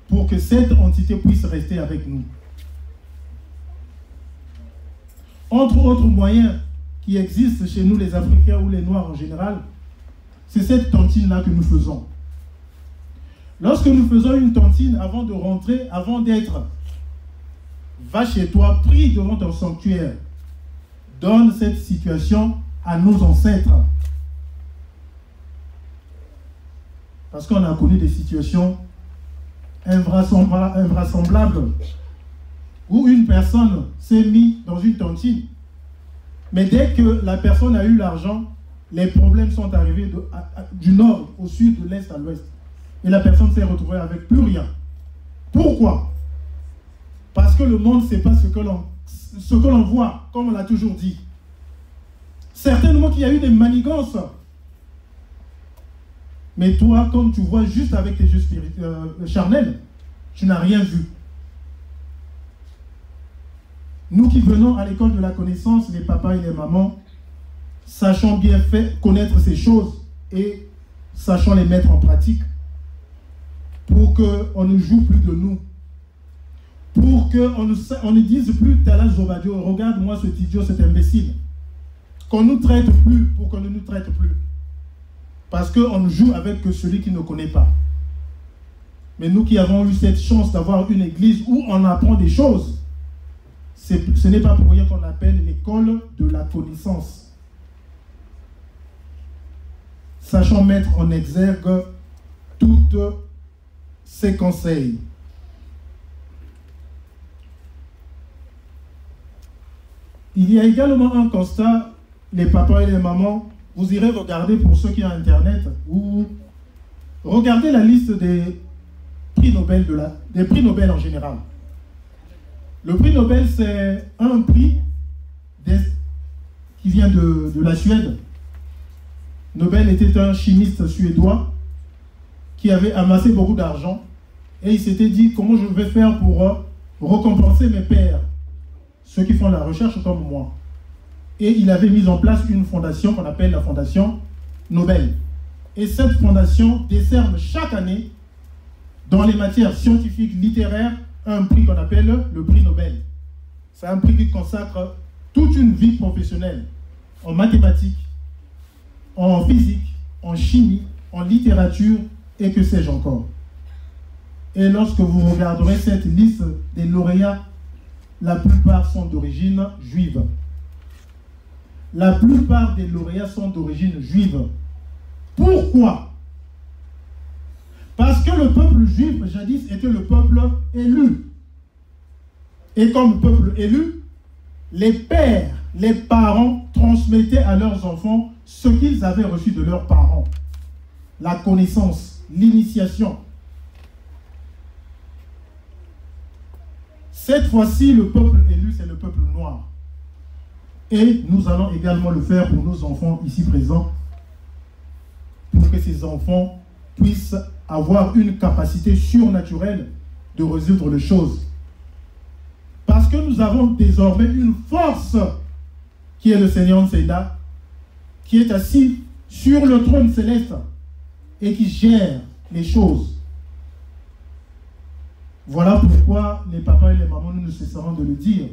pour que cette entité puisse rester avec nous. Entre autres moyens qui existent chez nous, les Africains ou les Noirs en général, c'est cette tontine-là que nous faisons. Lorsque nous faisons une tontine, avant de rentrer, avant d'être, va chez toi, prie devant ton sanctuaire. Donne cette situation à nos ancêtres. Parce qu'on a connu des situations invraisemblables où une personne s'est mise dans une tontine. Mais dès que la personne a eu l'argent, les problèmes sont arrivés du nord au sud, de l'est à l'ouest. Et la personne s'est retrouvée avec plus rien. Pourquoi? Parce que le monde, ce n'est pas ce que l'on voit, comme on l'a toujours dit. Certainement qu'il y a eu des manigances. Mais toi, comme tu vois juste avec tes yeux charnels, tu n'as rien vu. Nous qui venons à l'école de la connaissance, les papas et les mamans, sachons bien connaître ces choses et sachons les mettre en pratique pour qu'on ne joue plus de nous. pour qu'on ne dise plus Tala Zobadio, regarde-moi cet idiot, cet imbécile. Qu'on ne nous traite plus pour qu'on ne nous traite plus. Parce qu'on joue avec celui qui ne connaît pas. Mais nous qui avons eu cette chance d'avoir une église où on apprend des choses, ce n'est pas pour rien qu'on appelle l'école de la connaissance. Sachant mettre en exergue toutes ces conseils. Il y a également un constat, les papas et les mamans, vous irez regarder pour ceux qui ont Internet, ou regardez la liste des prix Nobel, des prix Nobel en général. Le prix Nobel, c'est un prix qui vient de la Suède. Nobel était un chimiste suédois qui avait amassé beaucoup d'argent et il s'était dit comment je vais faire pour récompenser mes pairs, ceux qui font la recherche comme moi. Et il avait mis en place une fondation qu'on appelle la Fondation Nobel. Et cette fondation décerne chaque année, dans les matières scientifiques, littéraires, un prix qu'on appelle le prix Nobel. C'est un prix qui consacre toute une vie professionnelle en mathématiques, en physique, en chimie, en littérature et que sais-je encore. Et lorsque vous regarderez cette liste des lauréats, la plupart sont d'origine juive. La plupart des lauréats sont d'origine juive. Pourquoi? Parce que le peuple juif, jadis, était le peuple élu. Et comme peuple élu, les pères, les parents transmettaient à leurs enfants ce qu'ils avaient reçu de leurs parents. La connaissance, l'initiation. Cette fois-ci, le peuple élu, c'est le peuple noir. Et nous allons également le faire pour nos enfants ici présents, pour que ces enfants puissent avoir une capacité surnaturelle de résoudre les choses. Parce que nous avons désormais une force qui est le Seigneur Nseda, qui est assis sur le trône céleste et qui gère les choses. Voilà pourquoi les papas et les mamans, nous ne cesserons de le dire.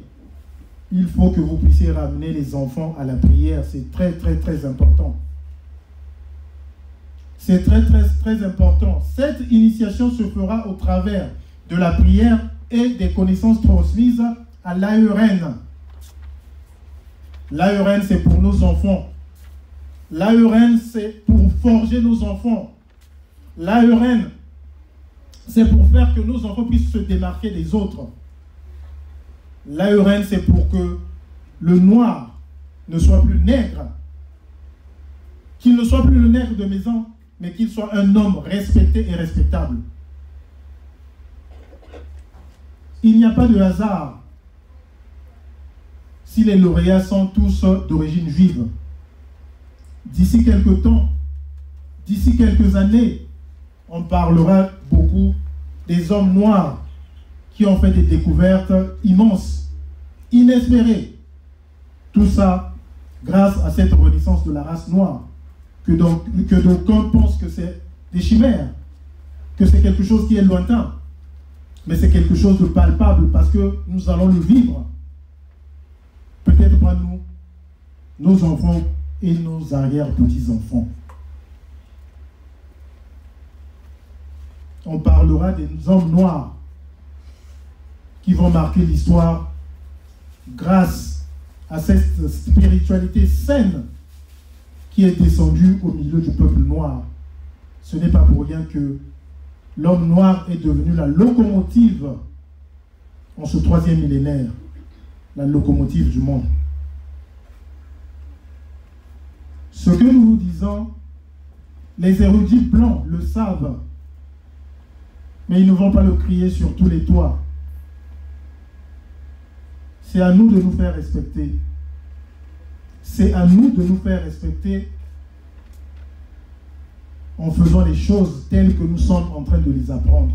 Il faut que vous puissiez ramener les enfants à la prière. C'est très, très, très important. C'est très, très, très important. Cette initiation se fera au travers de la prière et des connaissances transmises à l'AERN. L'AERN, c'est pour nos enfants. L'AERN, c'est pour forger nos enfants. L'AERN, c'est pour faire que nos enfants puissent se démarquer des autres. L'AERN, c'est pour que le noir ne soit plus nègre, qu'il ne soit plus le nègre de maison, mais qu'il soit un homme respecté et respectable. Il n'y a pas de hasard si les lauréats sont tous d'origine juive. D'ici quelques temps, d'ici quelques années, on parlera beaucoup des hommes noirs qui ont fait des découvertes immenses, inespérées. Tout ça grâce à cette renaissance de la race noire, que d'aucuns pensent que c'est des chimères, que c'est quelque chose qui est lointain. Mais c'est quelque chose de palpable parce que nous allons le vivre. Peut-être pas nous, nos enfants et nos arrière-petits-enfants. On parlera des hommes noirs qui vont marquer l'histoire grâce à cette spiritualité saine qui est descendue au milieu du peuple noir. Ce n'est pas pour rien que l'homme noir est devenu la locomotive en ce 3e millénaire, la locomotive du monde. Ce que nous vous disons, les érudits blancs le savent, mais ils ne vont pas le crier sur tous les toits. C'est à nous de nous faire respecter. C'est à nous de nous faire respecter en faisant les choses telles que nous sommes en train de les apprendre.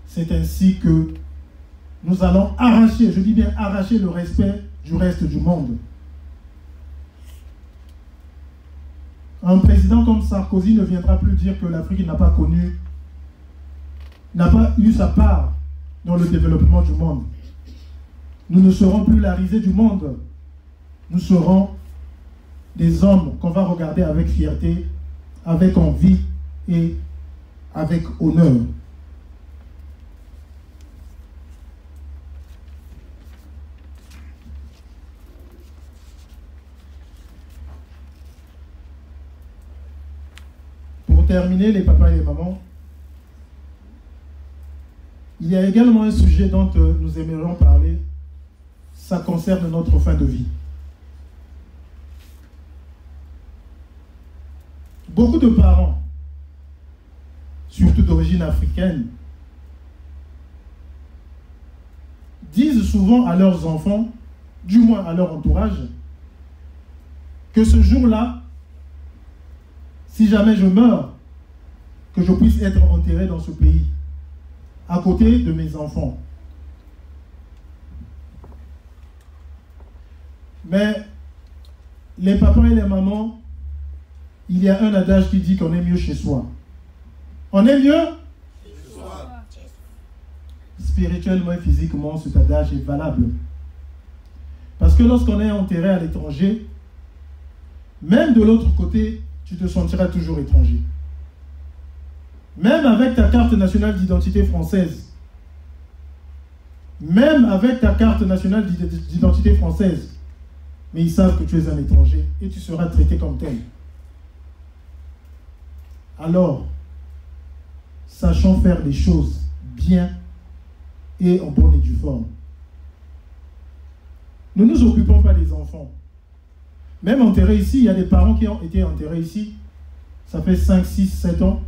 C'est ainsi que nous allons arracher, je dis bien arracher le respect du reste du monde. Un président comme Sarkozy ne viendra plus dire que l'Afrique n'a pas connu, n'a pas eu sa part dans le développement du monde. Nous ne serons plus la risée du monde. Nous serons des hommes qu'on va regarder avec fierté, avec envie et avec honneur. Pour terminer, les papas et les mamans, il y a également un sujet dont nous aimerions parler. Ça concerne notre fin de vie. Beaucoup de parents, surtout d'origine africaine, disent souvent à leurs enfants, du moins à leur entourage, que ce jour-là, si jamais je meurs, que je puisse être enterré dans ce pays, à côté de mes enfants. Mais les papas et les mamans, il y a un adage qui dit qu'on est mieux chez soi. On est mieux chez soi. Spirituellement et physiquement, cet adage est valable. Parce que lorsqu'on est enterré à l'étranger, même de l'autre côté, tu te sentiras toujours étranger. Même avec ta carte nationale d'identité française, même avec ta carte nationale d'identité française, mais ils savent que tu es un étranger et tu seras traité comme tel. Alors, sachons faire les choses bien et en bonne et due forme. Ne nous occupons pas des enfants. Même enterrés ici, il y a des parents qui ont été enterrés ici. Ça fait 5, 6, 7 ans.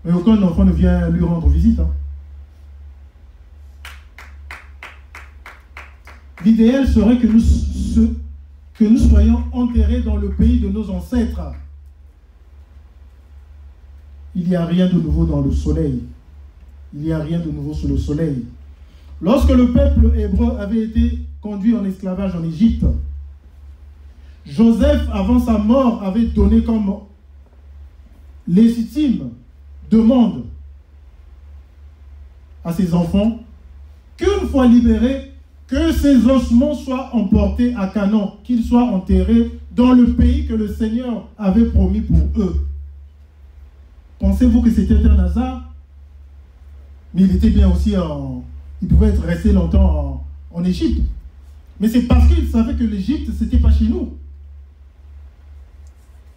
Mais aucun enfant ne vient lui rendre visite. L'idéal serait que nous soyons enterrés dans le pays de nos ancêtres. Il n'y a rien de nouveau dans le soleil. Il n'y a rien de nouveau sous le soleil. Lorsque le peuple hébreu avait été conduit en esclavage en Égypte, Joseph, avant sa mort, avait donné comme légitime demande à ses enfants qu'une fois libérés, que ces ossements soient emportés à Canaan, qu'ils soient enterrés dans le pays que le Seigneur avait promis pour eux. Pensez-vous que c'était un hasard? Mais il était bien aussi il pouvait être resté longtemps en Égypte. Mais c'est parce qu'il savait que l'Égypte, ce n'était pas chez nous.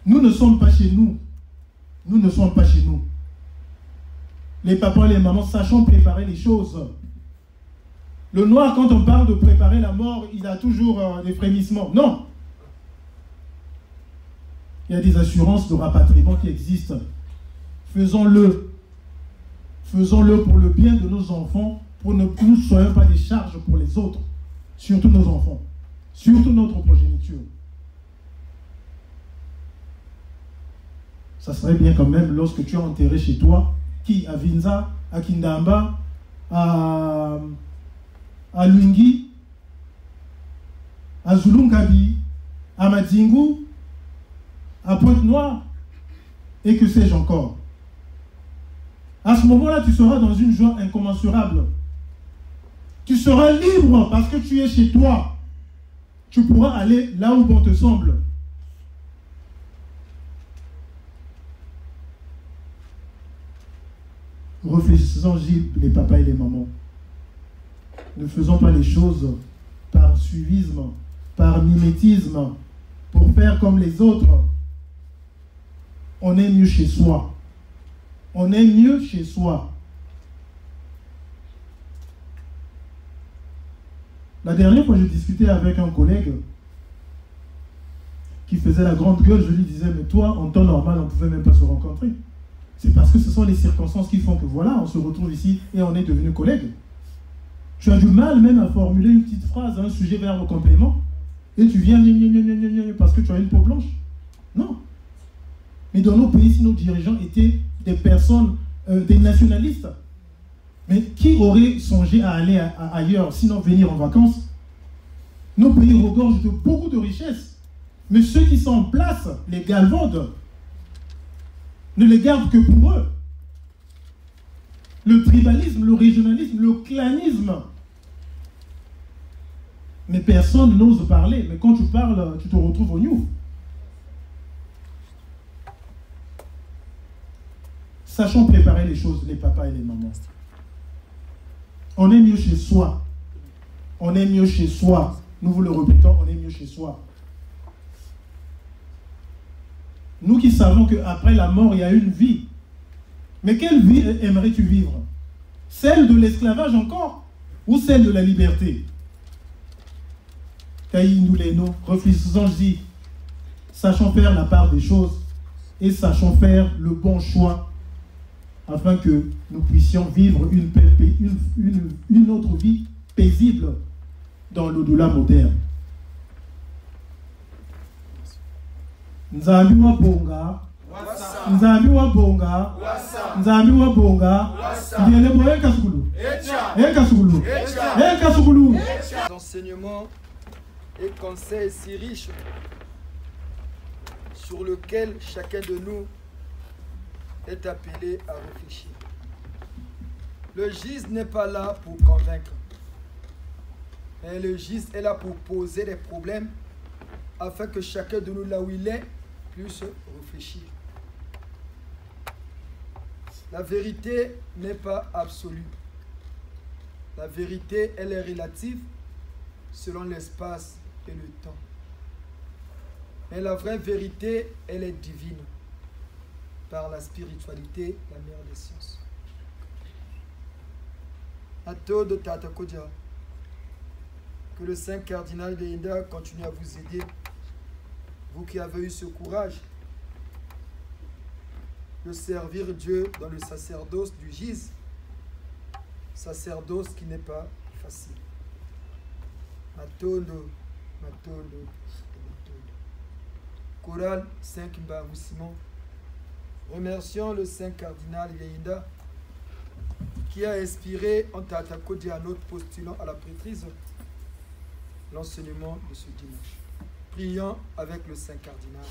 Nous ne sommes pas chez nous. Nous ne sommes pas chez nous. Les papas et les mamans, sachons préparer les choses. Le noir, quand on parle de préparer la mort, il a toujours des frémissements. Non. Il y a des assurances de rapatriement qui existent. Faisons-le. Faisons-le pour le bien de nos enfants, pour que nous ne soyons pas des charges pour les autres, surtout nos enfants, surtout notre progéniture. Ça serait bien quand même lorsque tu es enterré chez toi, à Vinza, à Kindamba, à Lungi, à Zulungabi, à Madingu, à Pointe-Noire, et que sais-je encore. À ce moment-là, tu seras dans une joie incommensurable. Tu seras libre parce que tu es chez toi. Tu pourras aller là où bon te semble. Réfléchissons-y, les papas et les mamans. Ne faisons pas les choses par suivisme, par mimétisme, pour faire comme les autres. On est mieux chez soi. On est mieux chez soi. La dernière fois, je discutais avec un collègue qui faisait la grande gueule. Je lui disais, mais toi, en temps normal, on ne pouvait même pas se rencontrer. C'est parce que ce sont les circonstances qui font que voilà, on se retrouve ici et on est devenus collègues. Tu as du mal même à formuler une petite phrase, un sujet verbe complément, et tu viens parce que tu as une peau blanche. Non. Mais dans nos pays, si nos dirigeants étaient des personnes, des nationalistes, mais qui aurait songé à aller ailleurs, sinon venir en vacances? Nos pays regorgent de beaucoup de richesses, mais ceux qui sont en place, les galvaudent, ne les gardent que pour eux. le tribalisme, le régionalisme, le clanisme. Mais personne n'ose parler. Mais quand tu parles, tu te retrouves au New. Sachons préparer les choses, les papas et les mamans. On est mieux chez soi. On est mieux chez soi. Nous vous le répétons, on est mieux chez soi. Nous qui savons qu'après la mort, il y a une vie. Mais quelle vie aimerais-tu vivre? Celle de l'esclavage encore? Ou celle de la liberté? Réfléchissons-y. Sachons faire la part des choses et sachons faire le bon choix afin que nous puissions vivre une autre vie paisible dans l'au-delà moderne. Nzambi wa bonga, Nzambi wa bonga, Nzambi wa bonga, Ndiele boye kasukulu, kasukulu, kasukulu. Enseignements et conseils si riches sur lequel chacun de nous est appelé à réfléchir. Le GIS n'est pas là pour convaincre, mais le GIS est là pour poser des problèmes afin que chacun de nous, là où il est, puisse réfléchir. La vérité n'est pas absolue. La vérité, elle est relative selon l'espace et le temps. Mais la vraie vérité, elle est divine par la spiritualité, la mère des sciences. Ato de Tata Kodja, que le Saint Cardinal de Inda continue à vous aider, vous qui avez eu ce courage de servir Dieu dans le sacerdoce du GIS, sacerdoce qui n'est pas facile. Matondo, Matondo, Matondo. Chorale 5 Mbangu Simon. Remercions le Saint Cardinal Yehinda qui a inspiré en Tata Kodja notre postulant à la prêtrise l'enseignement de ce dimanche. Prions avec le Saint Cardinal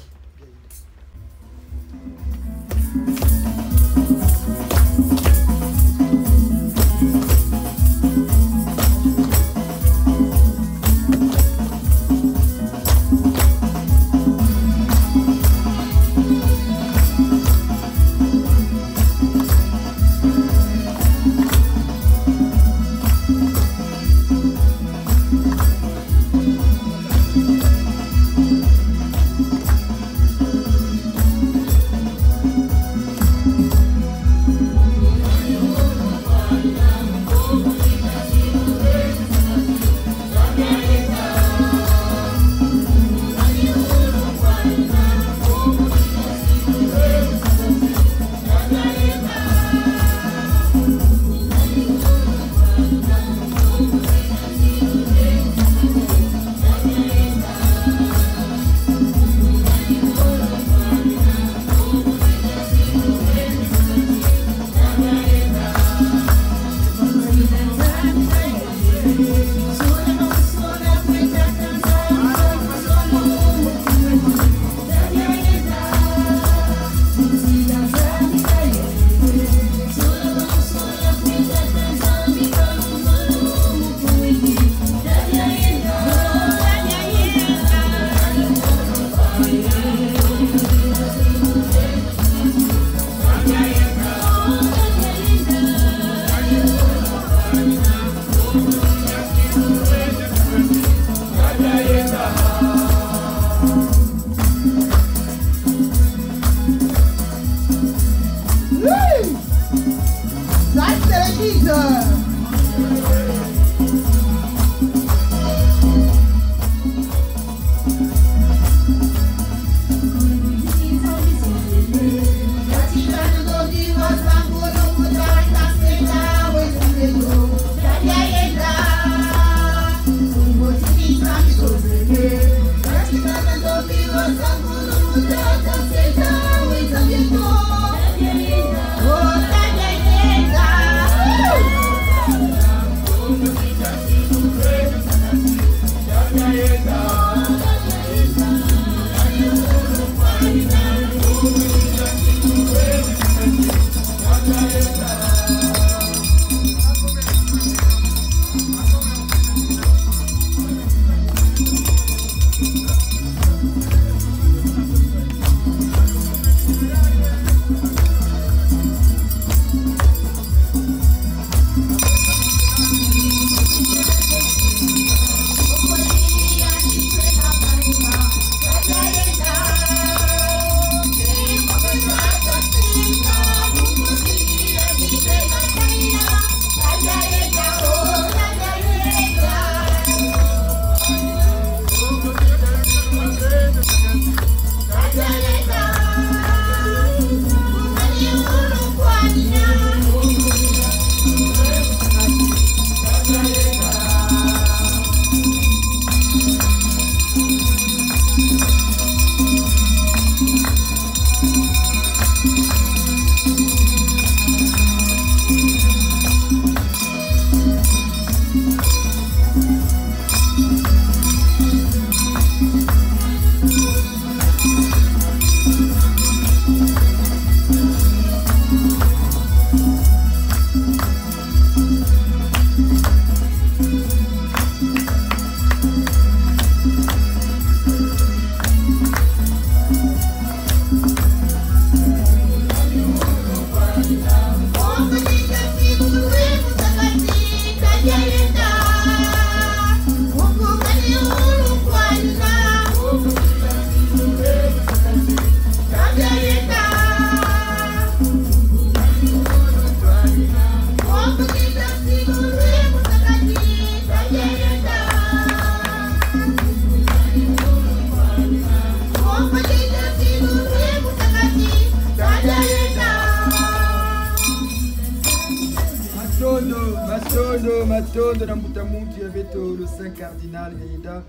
Matondo, Matondo, Namutamuntu, Yaveto, le Saint Cardinal Gaïda,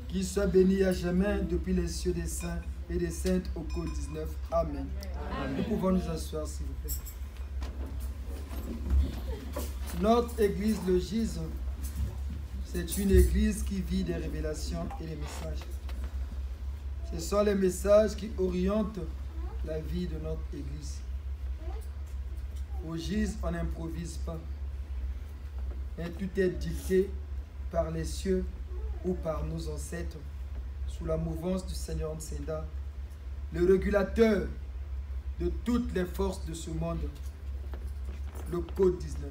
qui soit béni à jamais depuis les cieux des saints et des saintes au code 19. Amen. Nous pouvons nous asseoir, s'il vous plaît. Notre église, le Gise, c'est une église qui vit des révélations et des messages. Ce sont les messages qui orientent la vie de notre église. Au Gise, on n'improvise pas. Mais tout est dicté par les cieux ou par nos ancêtres, sous la mouvance du Seigneur Nsenda, le régulateur de toutes les forces de ce monde, le code 19.